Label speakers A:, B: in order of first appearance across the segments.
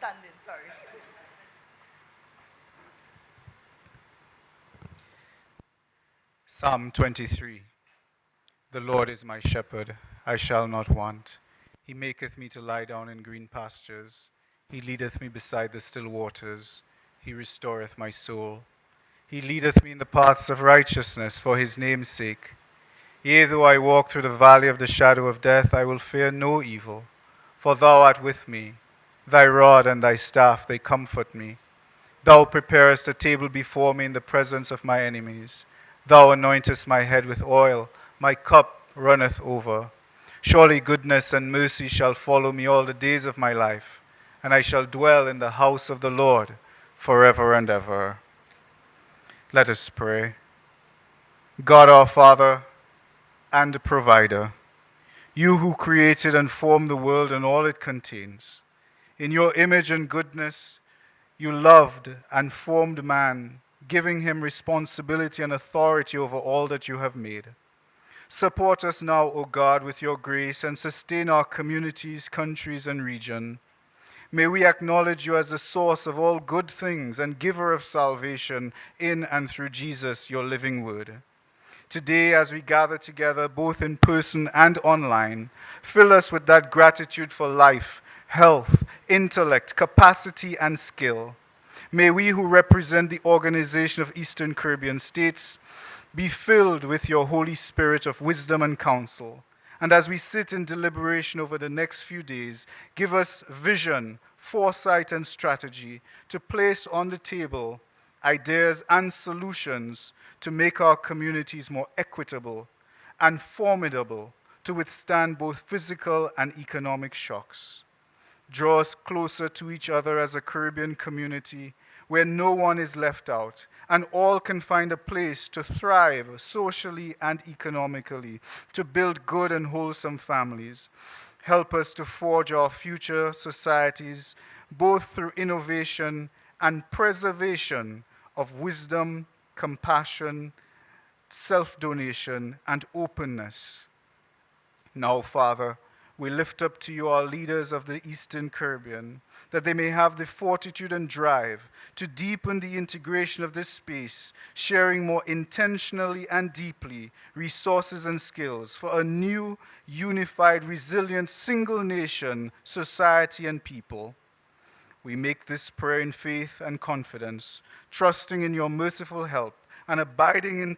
A: standing, sorry.
B: Psalm 23. The Lord is my shepherd, I shall not want. He maketh me to lie down in green pastures. He leadeth me beside the still waters. He restoreth my soul. He leadeth me in the paths of righteousness for his name's sake. Yea, though I walk through the valley of the shadow of death, I will fear no evil. For thou art with me. Thy rod and thy staff, they comfort me. Thou preparest a table before me in the presence of my enemies. Thou anointest my head with oil, my cup runneth over. Surely goodness and mercy shall follow me all the days of my life, and I shall dwell in the house of the Lord forever and ever. Let us pray. God our Father and Provider, you who created and formed the world and all it contains, in your image and goodness, you loved and formed man, giving him responsibility and authority over all that you have made. Support us now, O God, with your grace and sustain our communities, countries, and region. May we acknowledge you as the source of all good things and giver of salvation in and through Jesus, your living word. Today, as we gather together, both in person and online, fill us with that gratitude for life, health, intellect, capacity, and skill. May we who represent the Organization of Eastern Caribbean States be filled with your Holy Spirit of wisdom and counsel. And as we sit in deliberation over the next few days, give us vision, foresight, and strategy to place on the table ideas and solutions to make our communities more equitable and formidable to withstand both physical and economic shocks. Draw us closer to each other as a Caribbean community where no one is left out and all can find a place to thrive socially and economically, to build good and wholesome families. Help us to forge our future societies both through innovation and preservation of wisdom, compassion, self-donation, and openness. Now, Father, we lift up to you our leaders of the Eastern Caribbean, that they may have the fortitude and drive to deepen the integration of this space, sharing more intentionally and deeply resources and skills for a new, unified, resilient, single nation, society, and people. We make this prayer in faith and confidence, trusting in your merciful help and abiding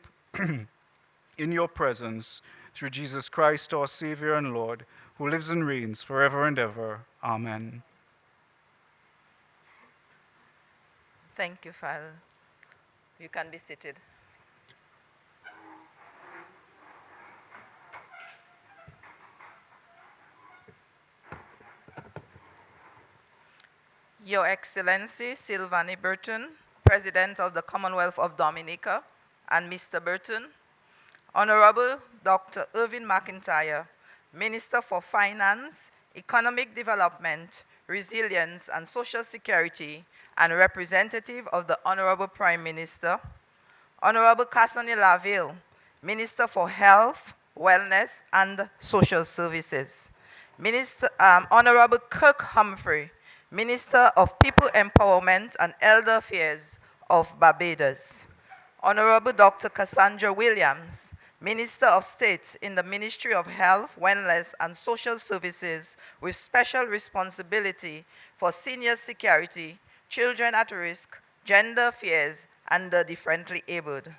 B: in your presence through Jesus Christ, our Savior and Lord, who lives and reigns forever and ever. Amen.
A: Thank you, Father. You can be seated. Your Excellency Sylvanie Burton, President of the Commonwealth of Dominica, and Mr. Burton, Honorable Dr. Irvin McIntyre, Minister for Finance, Economic Development, Resilience, and Social Security, and representative of the Honorable Prime Minister, Honorable Cassany Laville, Minister for Health, Wellness, and Social Services, Honorable Kirk Humphrey, Minister of People Empowerment and Elder Affairs of Barbados, Honorable Dr. Cassandra Williams, Minister of State in the Ministry of Health, Wellness, and Social Services with special responsibility for senior security, children at risk, gender affairs, and the differently abled.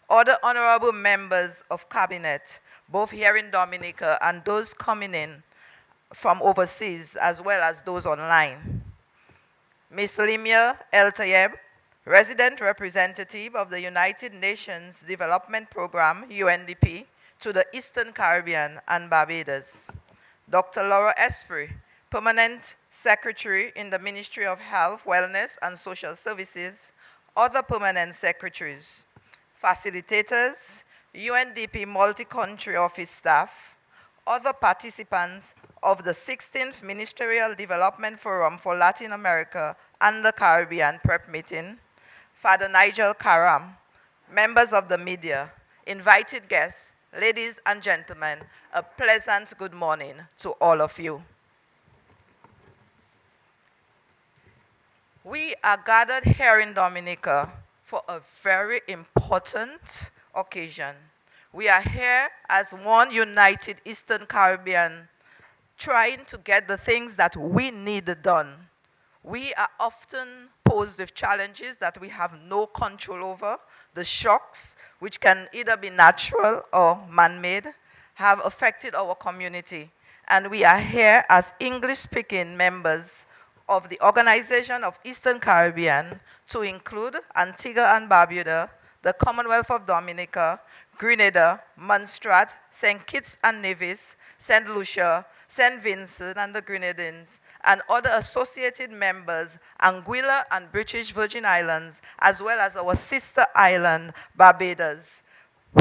A: Other honorable members of Cabinet, both here in Dominica and those coming in from overseas, as well as those online. Ms. Limia El Tayeb, Resident Representative of the United Nations Development Programme, UNDP, to the Eastern Caribbean and Barbados. Dr. Laura Esprit, Permanent Secretary in the Ministry of Health, Wellness, and Social Services, other permanent secretaries, facilitators, UNDP multi-country office staff, other participants of the 16th Ministerial Development Forum for Latin America and the Caribbean prep meeting, Father Nigel Karam, members of the media, invited guests, ladies and gentlemen, a pleasant good morning to all of you. We are gathered here in Dominica for a very important occasion. We are here as one united Eastern Caribbean trying to get the things that we need done. We are often posed with challenges that we have no control over. The shocks, which can either be natural or man made, have affected our community. And we are here as English speaking members of the Organization of Eastern Caribbean to include Antigua and Barbuda, the Commonwealth of Dominica, Grenada, Montserrat, St. Kitts and Nevis, St. Lucia, St. Vincent and the Grenadines, and other associated members, Anguilla and British Virgin Islands, as well as our sister island, Barbados.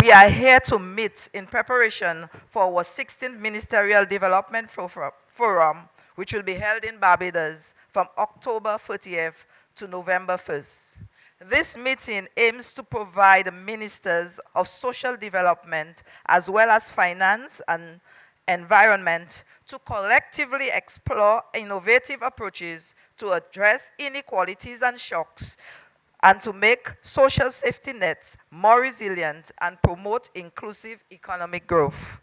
A: We are here to meet in preparation for our 16th Ministerial Development Forum, which will be held in Barbados from October 30th to November 1st. This meeting aims to provide ministers of social development as well as finance and environment to collectively explore innovative approaches to address inequalities and shocks and to make social safety nets more resilient and promote inclusive economic growth.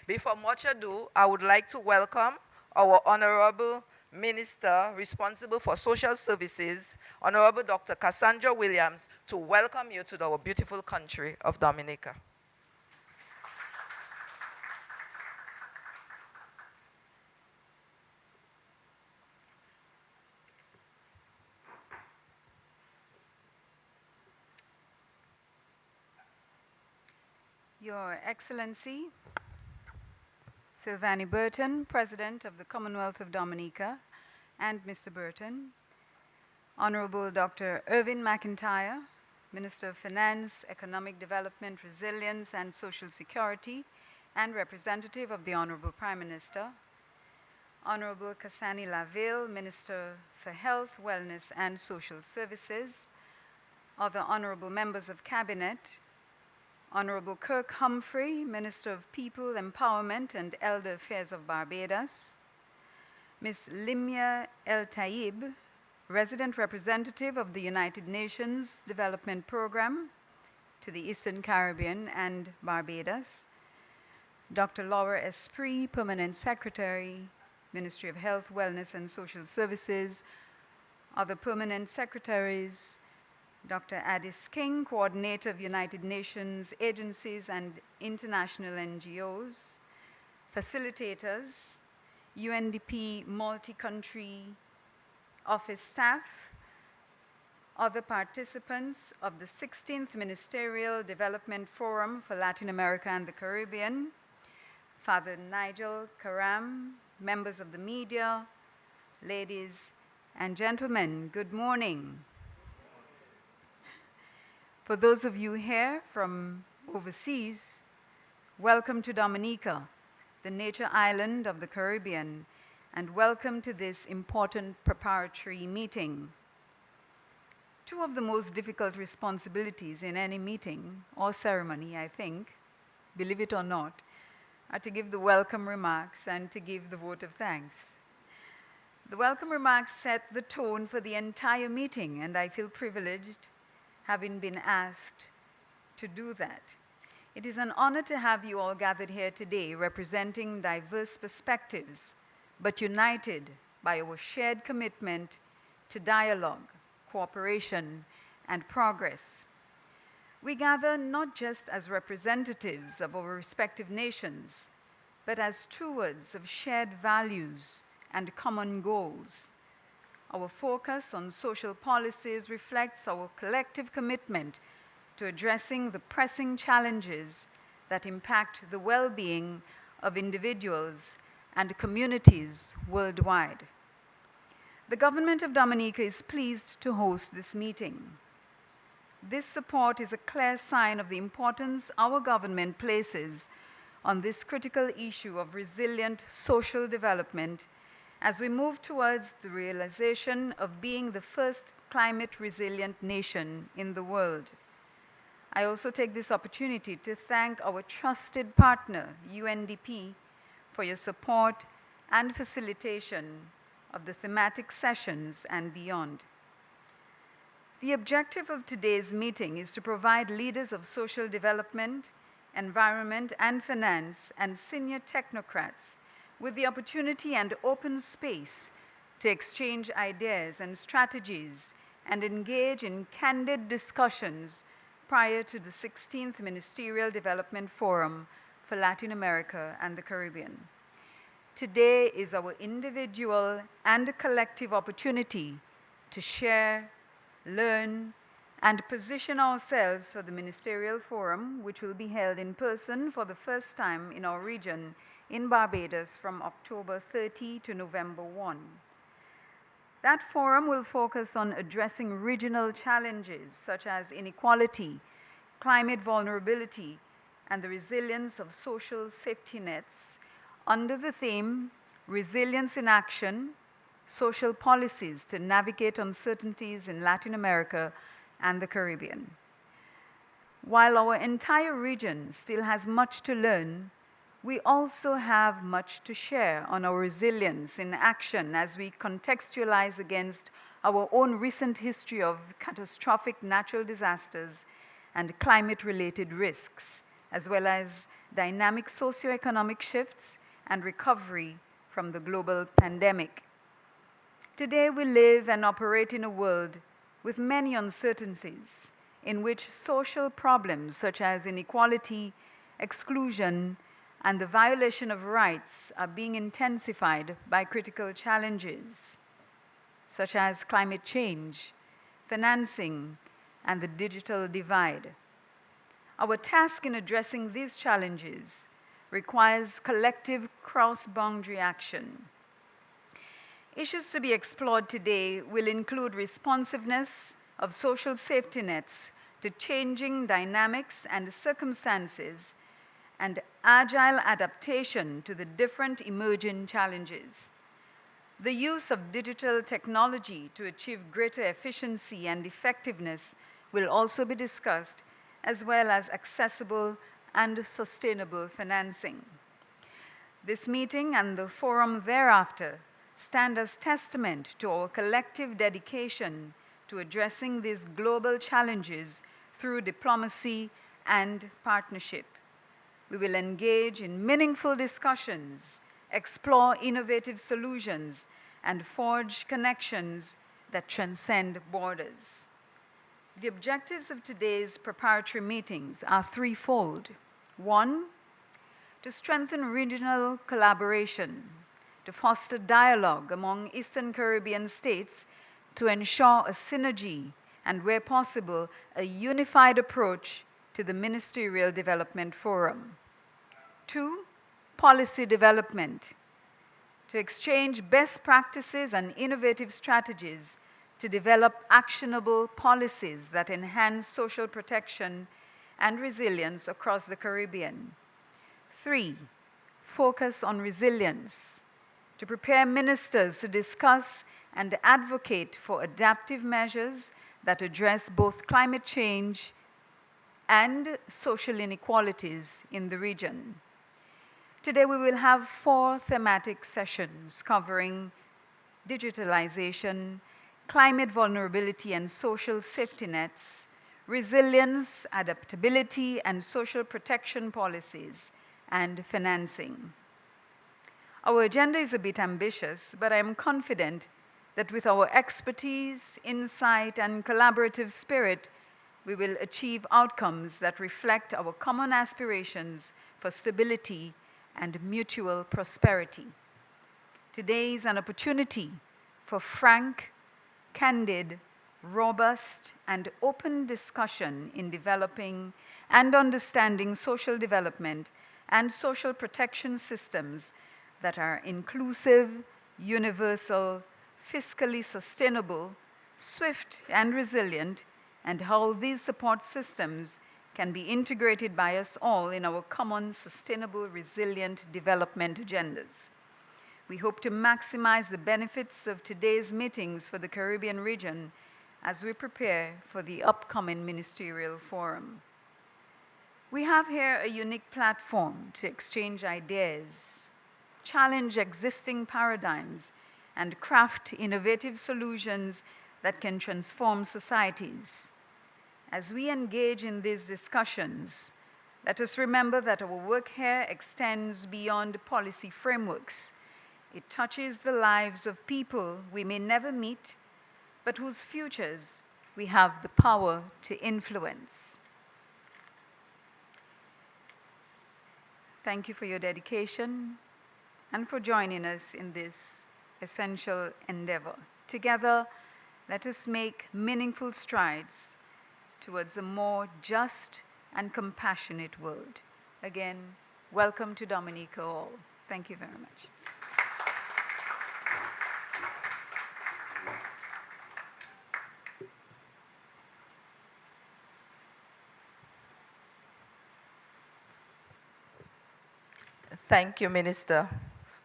A: Before much ado, I would like to welcome our Honorable Minister responsible for social services, Honorable Dr. Cassandra Williams, to welcome you to our beautiful country of Dominica.
C: Your Excellency, Sylvanie Burton, President of the Commonwealth of Dominica, and Mr. Burton, Honorable Dr. Irvin McIntyre, Minister of Finance, Economic Development, Resilience, and Social Security, and representative of the Honorable Prime Minister, Honorable Kasani Laville, Minister for Health, Wellness, and Social Services, other honorable members of Cabinet, Honorable Kirk Humphrey, Minister of People, Empowerment, and Elder Affairs of Barbados, Ms. Limia El Taib, Resident Representative of the United Nations Development Program to the Eastern Caribbean and Barbados, Dr. Laura Esprit, Permanent Secretary, Ministry of Health, Wellness, and Social Services, other permanent secretaries, Dr. Addis King, Coordinator of United Nations agencies and international NGOs, facilitators, UNDP multi-country office staff, other participants of the 16th Ministerial Development Forum for Latin America and the Caribbean, Father Nigel Karam, members of the media, ladies and gentlemen, good morning. For those of you here from overseas, welcome to Dominica, the nature island of the Caribbean, and welcome to this important preparatory meeting. Two of the most difficult responsibilities in any meeting or ceremony, I think, believe it or not, are to give the welcome remarks and to give the vote of thanks. The welcome remarks set the tone for the entire meeting, and I feel privileged having been asked to do that. It is an honor to have you all gathered here today representing diverse perspectives, but united by our shared commitment to dialogue, cooperation, and progress. We gather not just as representatives of our respective nations, but as stewards of shared values and common goals. Our focus on social policies reflects our collective commitment to addressing the pressing challenges that impact the well-being of individuals and communities worldwide. The Government of Dominica is pleased to host this meeting. This support is a clear sign of the importance our government places on this critical issue of resilient social development as we move towards the realization of being the first climate-resilient nation in the world. I also take this opportunity to thank our trusted partner, UNDP, for your support and facilitation of the thematic sessions and beyond. The objective of today's meeting is to provide leaders of social development, environment, and finance, and senior technocrats with the opportunity and open space to exchange ideas and strategies and engage in candid discussions prior to the 16th Ministerial Development Forum for Latin America and the Caribbean. Today is our individual and collective opportunity to share, learn, and position ourselves for the Ministerial Forum, which will be held in person for the first time in our region in Barbados from October 30 to November 1. That forum will focus on addressing regional challenges such as inequality, climate vulnerability, and the resilience of social safety nets under the theme Resilience in Action, Social Policies to Navigate Uncertainties in Latin America and the Caribbean. While our entire region still has much to learn, we also have much to share on our resilience in action as we contextualize against our own recent history of catastrophic natural disasters and climate-related risks, as well as dynamic socioeconomic shifts and recovery from the global pandemic. Today we live and operate in a world with many uncertainties in which social problems such as inequality, exclusion, and the violation of rights are being intensified by critical challenges such as climate change, financing, and the digital divide. Our task in addressing these challenges requires collective cross-boundary action. Issues to be explored today will include responsiveness of social safety nets to changing dynamics and circumstances and agile adaptation to the different emerging challenges. The use of digital technology to achieve greater efficiency and effectiveness will also be discussed, as well as accessible and sustainable financing. This meeting and the forum thereafter stand as testament to our collective dedication to addressing these global challenges through diplomacy and partnership. We will engage in meaningful discussions, explore innovative solutions, and forge connections that transcend borders. The objectives of today's preparatory meetings are threefold. One, to strengthen regional collaboration, to foster dialogue among Eastern Caribbean states to ensure a synergy and, where possible, a unified approach to the Ministerial Development Forum. Two, policy development, to exchange best practices and innovative strategies to develop actionable policies that enhance social protection and resilience across the Caribbean. Three, focus on resilience, to prepare ministers to discuss and advocate for adaptive measures that address both climate change and social inequalities in the region. Today we will have 4 thematic sessions covering digitalization, climate vulnerability and social safety nets, resilience, adaptability and social protection policies, and financing. Our agenda is a bit ambitious, but I am confident that with our expertise, insight, and collaborative spirit, we will achieve outcomes that reflect our common aspirations for stability and mutual prosperity. Today is an opportunity for frank, candid, robust, and open discussion in developing and understanding social development and social protection systems that are inclusive, universal, fiscally sustainable, swift, and resilient, and how these support systems can be integrated by us all in our common sustainable, resilient development agendas. We hope to maximize the benefits of today's meetings for the Caribbean region as we prepare for the upcoming Ministerial Forum. We have here a unique platform to exchange ideas, challenge existing paradigms, and craft innovative solutions that can transform societies. As we engage in these discussions, let us remember that our work here extends beyond policy frameworks. It touches the lives of people we may never meet, but whose futures we have the power to influence. Thank you for your dedication and for joining us in this essential endeavor. Together, let us make meaningful strides towards a more just and compassionate world. Again, welcome to Dominica all. Thank you very much.
A: Thank you, Minister,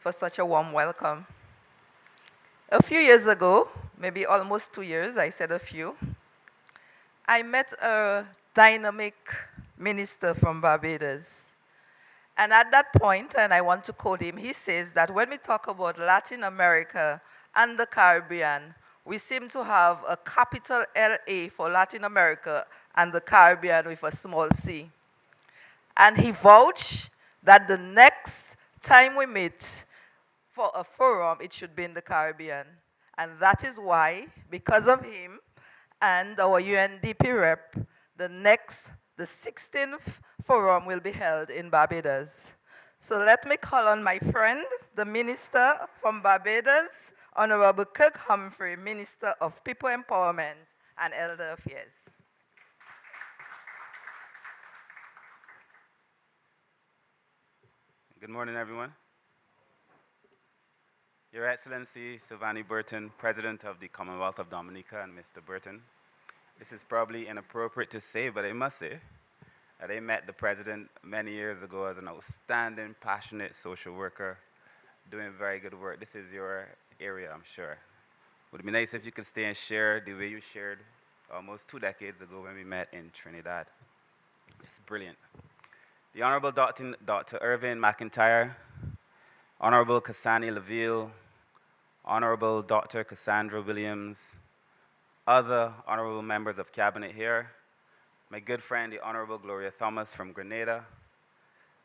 A: for such a warm welcome. A few years ago, maybe almost 2 years, I said a few, I met a dynamic minister from Barbados. And at that point, and I want to quote him, he says that when we talk about Latin America and the Caribbean, we seem to have a capital LA for Latin America and the Caribbean with a small c. And he vouched that the next time we meet for a forum, it should be in the Caribbean. And that is why, because of him and our UNDP rep, the 16th forum will be held in Barbados. So let me call on my friend, the Minister from Barbados, Honorable Kirk Humphrey, Minister of People Empowerment and Elder Affairs.
D: Good morning, everyone. Your Excellency, Sylvanie Burton, President of the Commonwealth of Dominica, and Mr. Burton. This is probably inappropriate to say, but I must say that I met the President many years ago as an outstanding, passionate social worker doing very good work. This is your area, I'm sure. Would it be nice if you could stay and share the way you shared almost 2 decades ago when we met in Trinidad? It's brilliant. The Honorable Dr. Irvin McIntyre, Honorable Cassani Laville, Honorable Dr. Cassandra Williams, other honorable members of Cabinet here, my good friend, the Honorable Gloria Thomas from Grenada,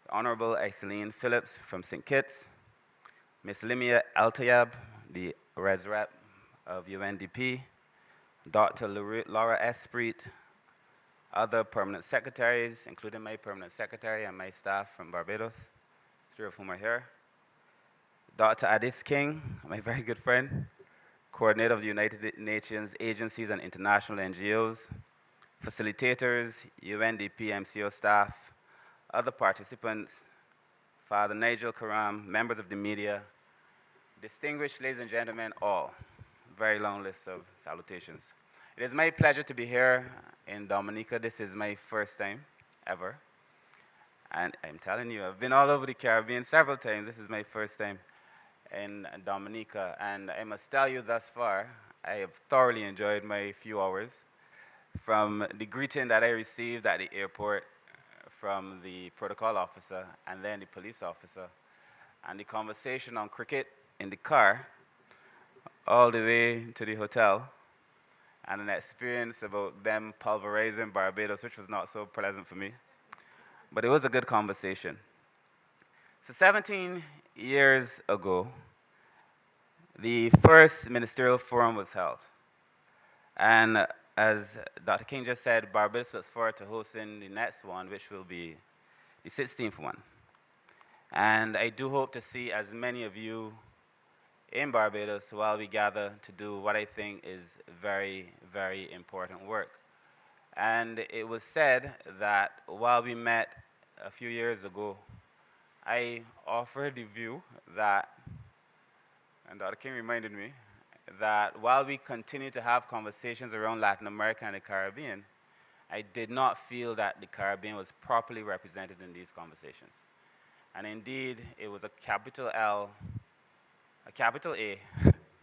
D: the Honorable Iseline Phillips from St. Kitts, Miss Limia Altayab, the Res Rep of UNDP, Dr. Laura Esprit, other permanent secretaries, including my permanent secretary and my staff from Barbados, 3 of whom are here, Dr. Addis King, my very good friend, coordinator of the United Nations agencies and international NGOs, facilitators, UNDP MCO staff, other participants, Father Nigel Karam, members of the media, distinguished ladies and gentlemen, all. Very long list of salutations. It is my pleasure to be here in Dominica. This is my first time ever. And I'm telling you, I've been all over the Caribbean several times. This is my first time in Dominica. And I must tell you thus far, I have thoroughly enjoyed my few hours. From the greeting that I received at the airport from the protocol officer and then the police officer, and the conversation on cricket in the car, all the way to the hotel, and an experience about them pulverizing Barbados, which was not so pleasant for me. But it was a good conversation. So 17 years ago, the first Ministerial Forum was held. And as Dr. King just said, Barbados was forward to hosting the next one, which will be the 16th one. And I do hope to see as many of you in Barbados while we gather to do what I think is very, very important work. And it was said that while we met a few years ago, I offered the view that, and Dr. King reminded me, that while we continue to have conversations around Latin America and the Caribbean, I did not feel that the Caribbean was properly represented in these conversations. And indeed, it was a capital L, a capital A,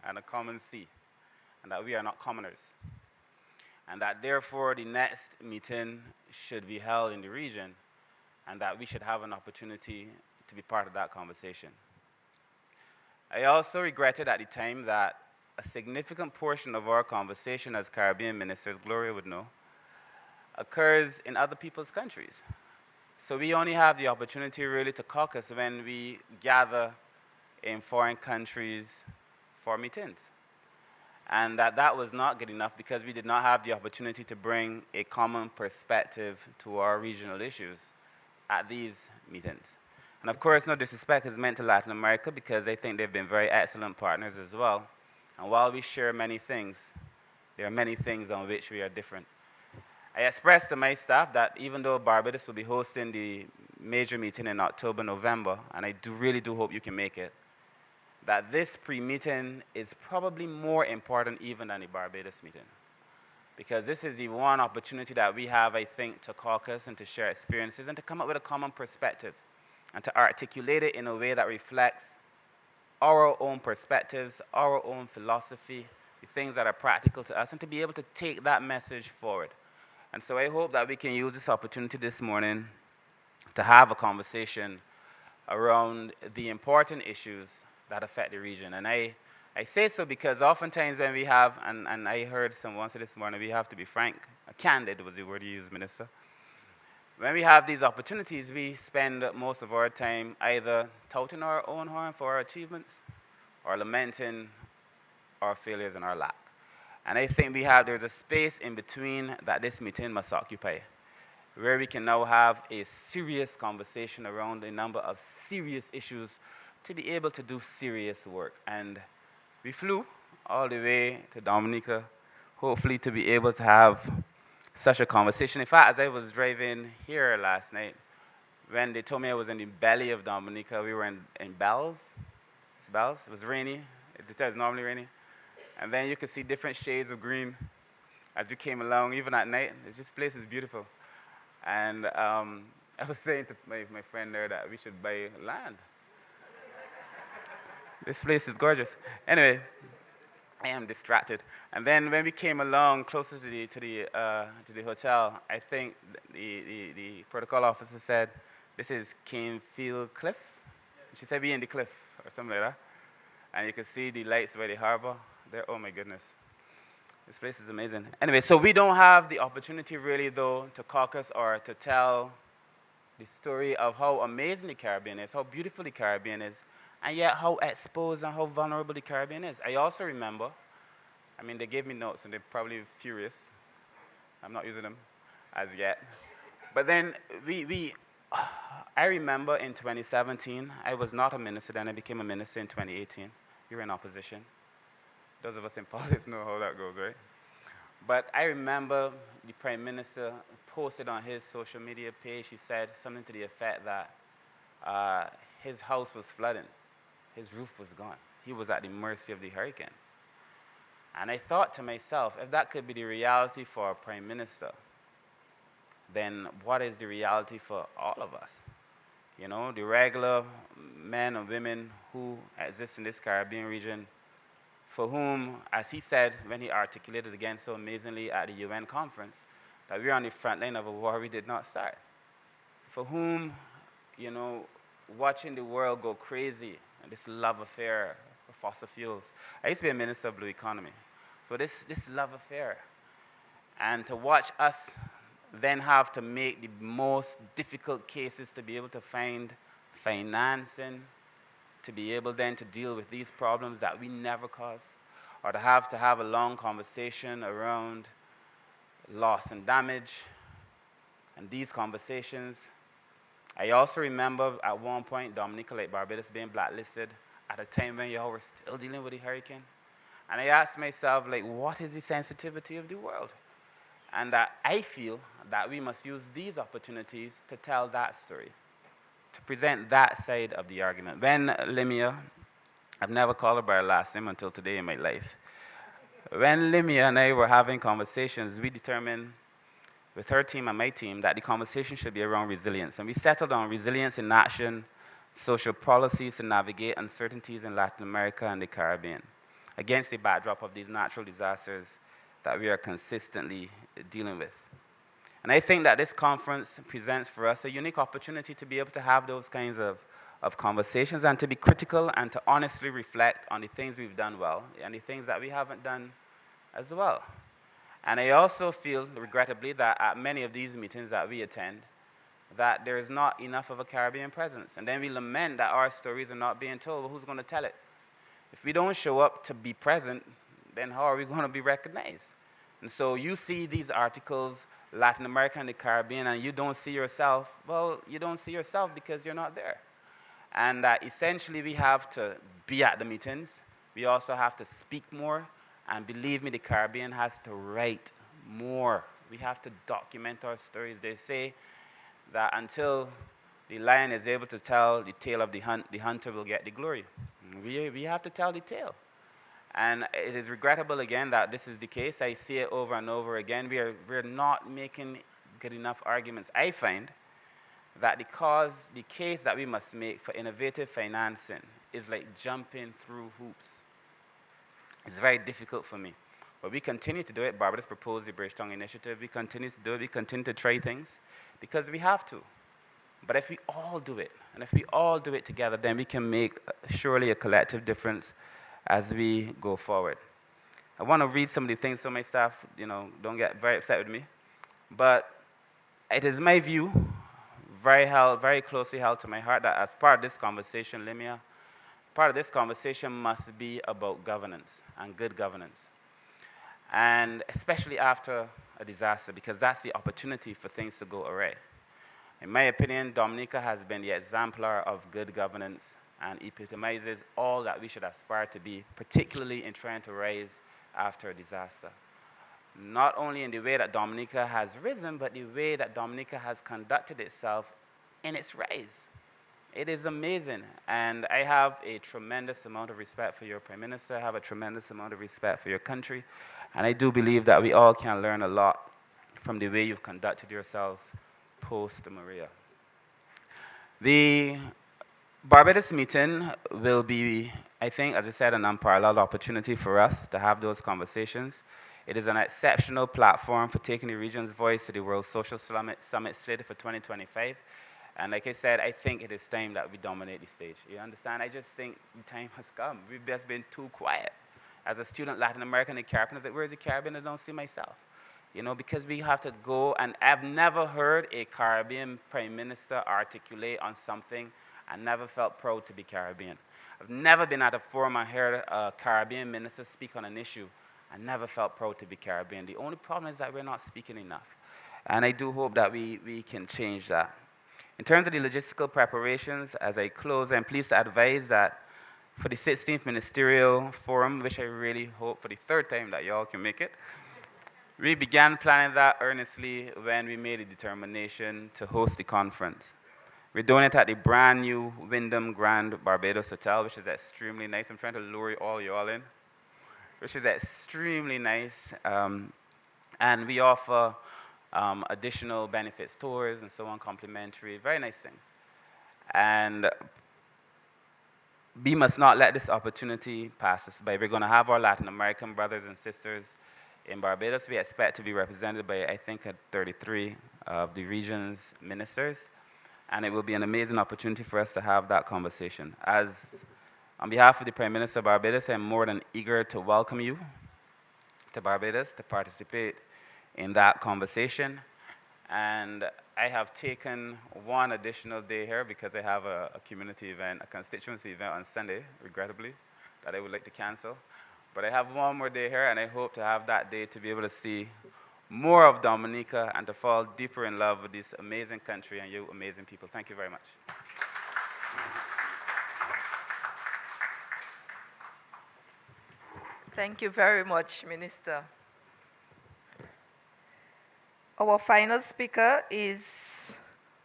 D: and a common C, and that we are not commoners. And that therefore the next meeting should be held in the region, and that we should have an opportunity to be part of that conversation. I also regretted at the time that a significant portion of our conversation as Caribbean ministers, Gloria would know, occurs in other people's countries. So we only have the opportunity really to caucus when we gather in foreign countries for meetings. And that was not good enough because we did not have the opportunity to bring a common perspective to our regional issues at these meetings. And of course, no disrespect is meant to Latin America because I think they've been very excellent partners as well. And while we share many things, there are many things on which we are different. I expressed to my staff that even though Barbados will be hosting the major meeting in October, November, and I really do hope you can make it, that this pre-meeting is probably more important even than the Barbados meeting. Because this is the one opportunity that we have, I think, to caucus and to share experiences and to come up with a common perspective and to articulate it in a way that reflects our own perspectives, our own philosophy, the things that are practical to us, and to be able to take that message forward. And so I hope that we can use this opportunity this morning to have a conversation around the important issues that affect the region. And I say so because oftentimes when we have, and I heard someone say this morning, we have to be frank, candid was the word you used, Minister. When we have these opportunities, we spend most of our time either touting our own horn for our achievements or lamenting our failures and our lack. And I think there's a space in between that this meeting must occupy, where we can now have a serious conversation around a number of serious issues to be able to do serious work. And we flew all the way to Dominica, hopefully to be able to have such a conversation. In fact, as I was driving here last night, when they told me I was in the belly of Dominica, we were in Bells. It's Bells. It was rainy. It's normally rainy. And then you could see different shades of green as you came along, even at night. This place is beautiful. And I was saying to my friend there that we should buy land. This place is gorgeous. Anyway, I am distracted. And then when we came along closer to the hotel, I think the protocol officer said, "This is Canefield Cliff." She said, "We in the cliff," or something like that. And you can see the lights by the harbor there. Oh my goodness. This place is amazing. Anyway, so we don't have the opportunity really though to caucus or to tell the story of how amazing the Caribbean is, how beautiful the Caribbean is, and yet how exposed and how vulnerable the Caribbean is. I also remember, they gave me notes and they're probably furious. I'm not using them as yet. But then I remember in 2017, I was not a minister then, I became a minister in 2018. We were in opposition. Those of us in politics know how that goes, right? But I remember the Prime Minister posted on his social media page, he said something to the effect that his house was flooding. His roof was gone. He was at the mercy of the hurricane. And I thought to myself, if that could be the reality for a Prime Minister, then what is the reality for all of us? You know, the regular men and women who exist in this Caribbean region, for whom, as he said when he articulated again so amazingly at the UN conference, that we're on the front line of a war we did not start. For whom, watching the world go crazy, and this love affair for fossil fuels. I used to be a minister of blue economy. So this love affair, and to watch us then have to make the most difficult cases to be able to find financing, to be able then to deal with these problems that we never caused, or to have a long conversation around loss and damage, and these conversations. I also remember at one point Dominica, like Barbados, being blacklisted at a time when y'all were still dealing with the hurricane. And I asked myself, what is the sensitivity of the world? And I feel that we must use these opportunities to tell that story, to present that side of the argument. When Limia, I've never called her by her last name until today in my life. When Limia and I were having conversations, we determined with her team and my team that the conversation should be around resilience. And we settled on resilience in action, social policies to navigate uncertainties in Latin America and the Caribbean against the backdrop of these natural disasters that we are consistently dealing with. And I think that this conference presents for us a unique opportunity to be able to have those kinds of of conversations and to be critical and to honestly reflect on the things we've done well and the things that we haven't done as well. And I also feel, regrettably, that at many of these meetings that we attend, that there is not enough of a Caribbean presence. And then we lament that our stories are not being told. Well, who's going to tell it? If we don't show up to be present, then how are we going to be recognized? And so you see these articles, Latin America and the Caribbean, and you don't see yourself. Well, you don't see yourself because you're not there. And essentially, we have to be at the meetings. We also have to speak more. And believe me, the Caribbean has to write more. We have to document our stories. They say that until the lion is able to tell the tale of the hunter will get the glory. We have to tell the tale. And it is regrettable again that this is the case. I see it over and over again. We're not making good enough arguments. I find that the case that we must make for innovative financing is like jumping through hoops. It's very difficult for me. But we continue to do it. Barbados proposed the Bridgetown Initiative. We continue to do it. We continue to try things because we have to. But if we all do it, and if we all do it together, then we can make surely a collective difference as we go forward. I want to read some of the things so my staff, don't get very upset with me. But it is my view, very closely held to my heart, that as part of this conversation, Limia, part of this conversation must be about governance and good governance. And especially after a disaster, because that's the opportunity for things to go awry. In my opinion, Dominica has been the exemplar of good governance and epitomizes all that we should aspire to be, particularly in trying to rise after a disaster. Not only in the way that Dominica has risen, but the way that Dominica has conducted itself in its rise. It is amazing, and I have a tremendous amount of respect for your Prime Minister. I have a tremendous amount of respect for your country, and I do believe that we all can learn a lot from the way you've conducted yourselves post-Maria. The Barbados meeting will be, I think, as I said, an unparalleled opportunity for us to have those conversations. It is an exceptional platform for taking the region's voice to the World Social Summit slated for 2025. And like I said, I think it is time that we dominate the stage. You understand? I just think the time has come. We've just been too quiet. As a student, Latin American and Caribbean, I was like, where's the Caribbean? I don't see myself. Because we have to go, and I've never heard a Caribbean Prime Minister articulate on something. I never felt proud to be Caribbean. I've never been at a forum and heard a Caribbean minister speak on an issue. I never felt proud to be Caribbean. The only problem is that we're not speaking enough. And I do hope that we can change that. In terms of the logistical preparations, as I close, I'm pleased to advise that for the 16th Ministerial Forum, which I really hope for the third time that y'all can make it, we began planning that earnestly when we made a determination to host the conference. We're doing it at the brand new Wyndham Grand Barbados Hotel, which is extremely nice. I'm trying to lure all y'all in, which is extremely nice. And we offer additional benefits, tours and so on, complimentary, very nice things. And we must not let this opportunity pass us by. We're going to have our Latin American brothers and sisters in Barbados. We expect to be represented by, I think, 33 of the region's ministers. And it will be an amazing opportunity for us to have that conversation. On behalf of the Prime Minister of Barbados, I'm more than eager to welcome you to Barbados to participate in that conversation. And I have taken one additional day here because I have a community event, a constituency event on Sunday, regrettably, that I would like to cancel. But I have one more day here, and I hope to have that day to be able to see more of Dominica and to fall deeper in love with this amazing country and you amazing people. Thank you very much.
A: Thank you very much, Minister. Our final speaker is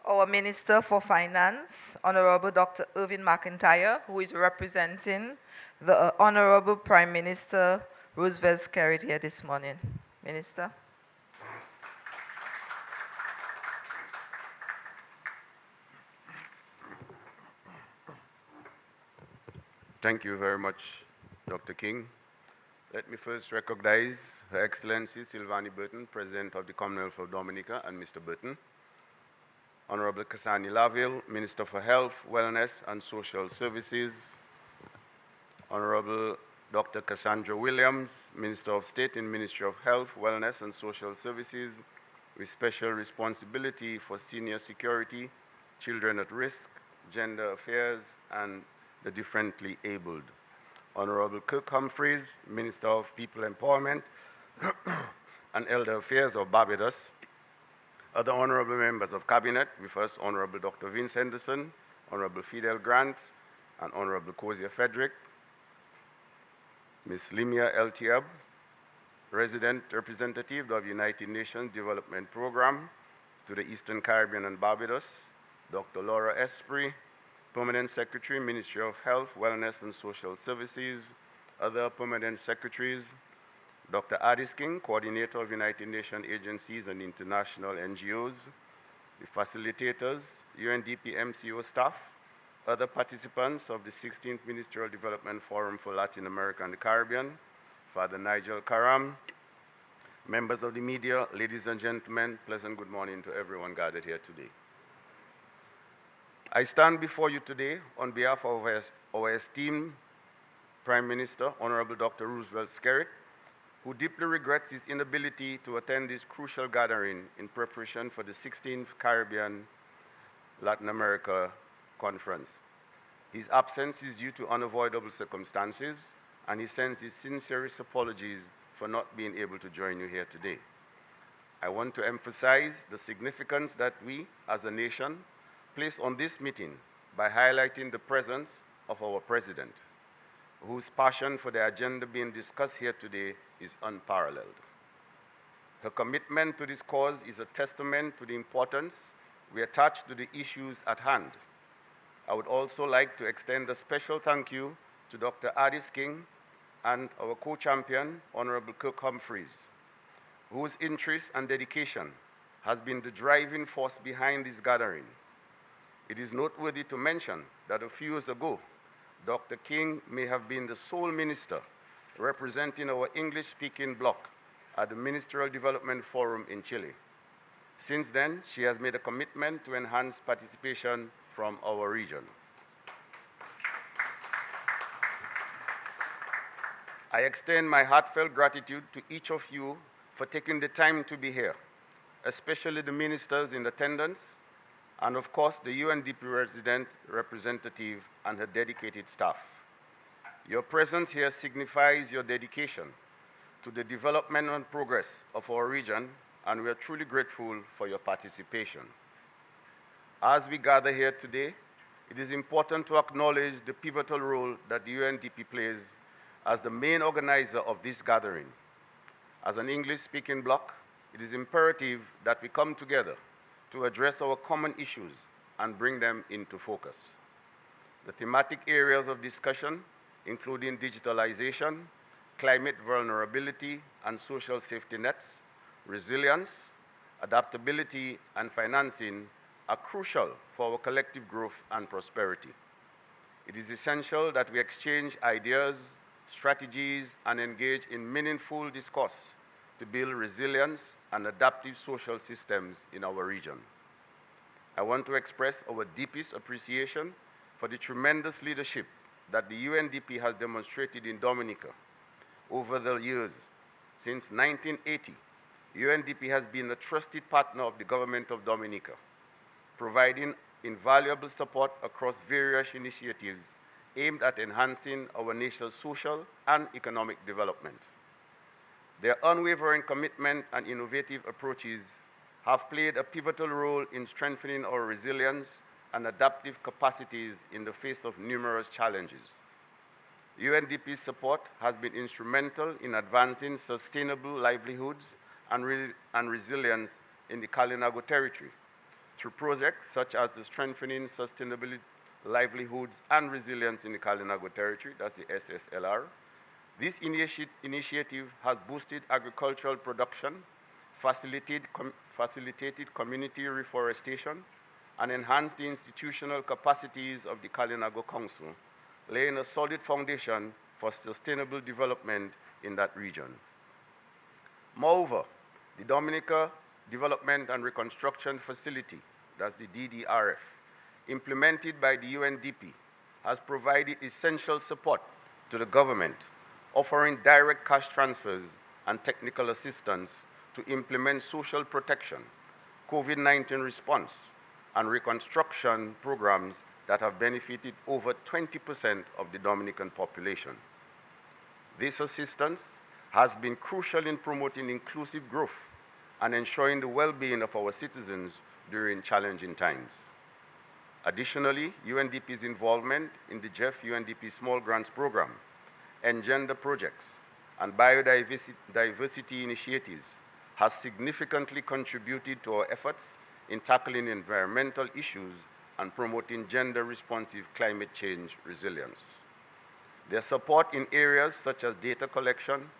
A: our Minister for Finance, Honorable Dr. Irvin McIntyre, who is representing the Honorable Prime Minister Roosevelt Skerrit here this morning. Minister.
E: Thank you very much, Dr. King. Let me first recognize Her Excellency Silvani Burton, President of the Commonwealth of Dominica, and Mr. Burton. Honorable Kasani Laville, Minister for Health, Wellness and Social Services, Honorable Dr. Cassandra Williams, Minister of State in Ministry of Health, Wellness and Social Services, with special responsibility for senior security, children at risk, gender affairs, and the differently abled. Honorable Kirk Humphreys, Minister of People Empowerment and Elder Affairs of Barbados. Other honorable members of Cabinet, with us Honorable Dr. Vince Henderson, Honorable Fidel Grant, and Honorable Kozia Frederick. Ms. Limia Eltiab, Resident Representative of the United Nations Development Program to the Eastern Caribbean and Barbados. Dr. Laura Esprit, Permanent Secretary, Ministry of Health, Wellness and Social Services. Other Permanent Secretaries, Dr. Addis King, Coordinator of United Nations agencies and international NGOs. The facilitators, UNDP MCO staff, other participants of the 16th Ministerial Development Forum for Latin America and the Caribbean, Father Nigel Karam, members of the media, ladies and gentlemen, pleasant good morning to everyone gathered here today. I stand before you today on behalf of our esteemed Prime Minister, Honorable Dr. Roosevelt Skerrit, who deeply regrets his inability to attend this crucial gathering in preparation for the 16th Caribbean Latin America Conference. His absence is due to unavoidable circumstances, and he sends his sincerest apologies for not being able to join you here today. I want to emphasize the significance that we, as a nation, place on this meeting by highlighting the presence of our President, whose passion for the agenda being discussed here today is unparalleled. Her commitment to this cause is a testament to the importance we attach to the issues at hand. I would also like to extend a special thank you to Dr. Addis King and our co-champion, Honorable Kirk Humphreys, whose interest and dedication has been the driving force behind this gathering. It is noteworthy to mention that a few years ago, Dr. King may have been the sole minister representing our English-speaking bloc at the Ministerial Development Forum in Chile. Since then, she has made a commitment to enhance participation from our region. I extend my heartfelt gratitude to each of you for taking the time to be here, especially the ministers in attendance, and of course the UNDP resident representative and her dedicated staff. Your presence here signifies your dedication to the development and progress of our region, and we are truly grateful for your participation. As we gather here today, it is important to acknowledge the pivotal role that the UNDP plays as the main organizer of this gathering. As an English-speaking bloc, it is imperative that we come together to address our common issues and bring them into focus. The thematic areas of discussion, including digitalization, climate vulnerability and social safety nets, resilience, adaptability, and financing, are crucial for our collective growth and prosperity. It is essential that we exchange ideas, strategies, and engage in meaningful discourse to build resilience and adaptive social systems in our region. I want to express our deepest appreciation for the tremendous leadership that the UNDP has demonstrated in Dominica over the years. Since 1980, UNDP has been a trusted partner of the government of Dominica, providing invaluable support across various initiatives aimed at enhancing our nation's social and economic development. Their unwavering commitment and innovative approaches have played a pivotal role in strengthening our resilience and adaptive capacities in the face of numerous challenges. UNDP's support has been instrumental in advancing sustainable livelihoods and resilience in the Kalinago territory through projects such as the Strengthening Sustainability, Livelihoods and Resilience in the Kalinago territory, that's the SSLR. This initiative has boosted agricultural production, facilitated community reforestation, and enhanced the institutional capacities of the Kalinago Council, laying a solid foundation for sustainable development in that region. Moreover, the Dominica Development and Reconstruction Facility, that's the DDRF, implemented by the UNDP, has provided essential support to the government, offering direct cash transfers and technical assistance to implement social protection, COVID-19 response, and reconstruction programs that have benefited over 20% of the Dominican population. This assistance has been crucial in promoting inclusive growth and ensuring the well-being of our citizens during challenging times. Additionally, UNDP's involvement in the JEF UNDP Small Grants Program and gender projects and biodiversity initiatives has significantly contributed to our efforts in tackling environmental issues and promoting gender-responsive climate change resilience. Their support in areas such as data collection,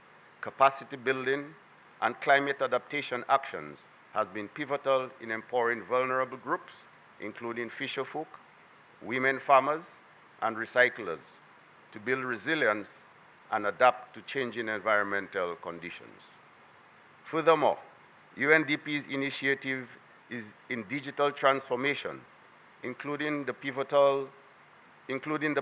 E: capacity building, and climate adaptation actions has been pivotal in empowering vulnerable groups, including fisherfolk, women farmers, and recyclers, to build resilience and adapt to changing environmental conditions. Furthermore, UNDP's initiative is in digital transformation, including the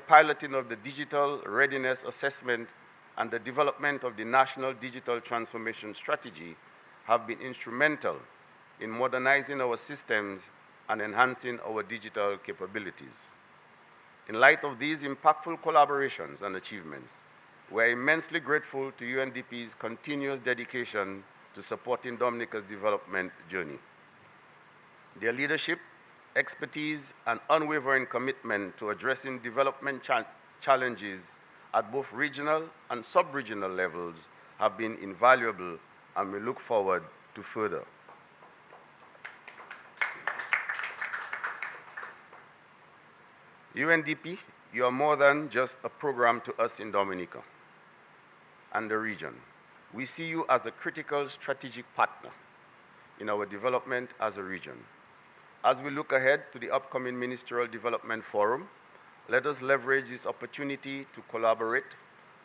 E: piloting of the digital readiness assessment and the development of the National Digital Transformation Strategy, have been instrumental in modernizing our systems and enhancing our digital capabilities. In light of these impactful collaborations and achievements, we are immensely grateful to UNDP's continuous dedication to supporting Dominica's development journey. Their leadership, expertise, and unwavering commitment to addressing development challenges at both regional and sub-regional levels have been invaluable, and we look forward to further. UNDP, you are more than just a program to us in Dominica and the region. We see you as a critical strategic partner in our development as a region. As we look ahead to the upcoming Ministerial Development Forum, let us leverage this opportunity to collaborate,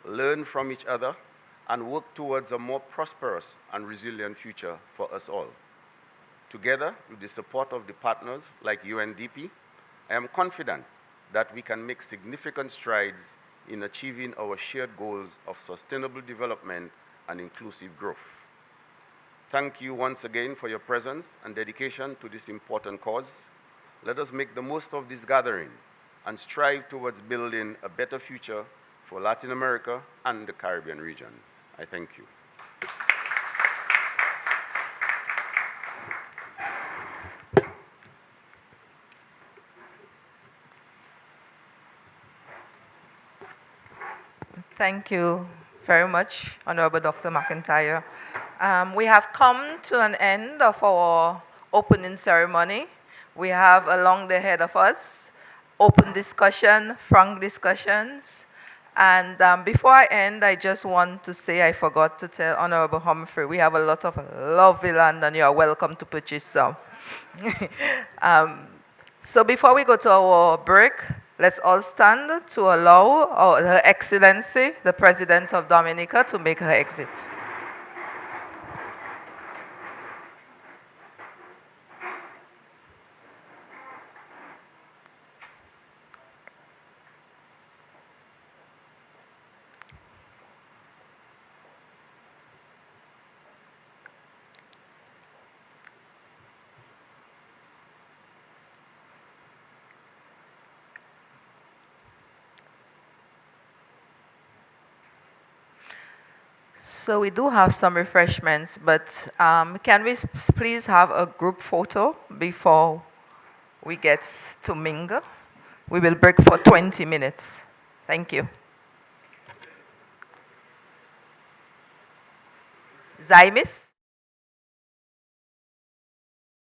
E: learn from each other, and work towards a more prosperous and resilient future for us all. Together, with the support of the partners like UNDP, I am confident that we can make significant strides in achieving our shared goals of sustainable development and inclusive growth. Thank you once again for your presence and dedication to this important cause. Let us make the most of this gathering and strive towards building a better future for Latin America and the Caribbean region. I thank you.
A: Thank you very much, Honorable Dr. McIntyre. We have come to an end of our opening ceremony. We have along the head of us open discussion, frank discussions. And before I end, I just want to say I forgot to tell Honorable Humphrey, we have a lot of lovely land and you are welcome to purchase some. So before we go to our break, let's all stand to allow Her Excellency, the President of Dominica, to make her exit. So we do have some refreshments, but can we please have a group photo before we get to mingle? We will break for 20 minutes. Thank you. Zaimis?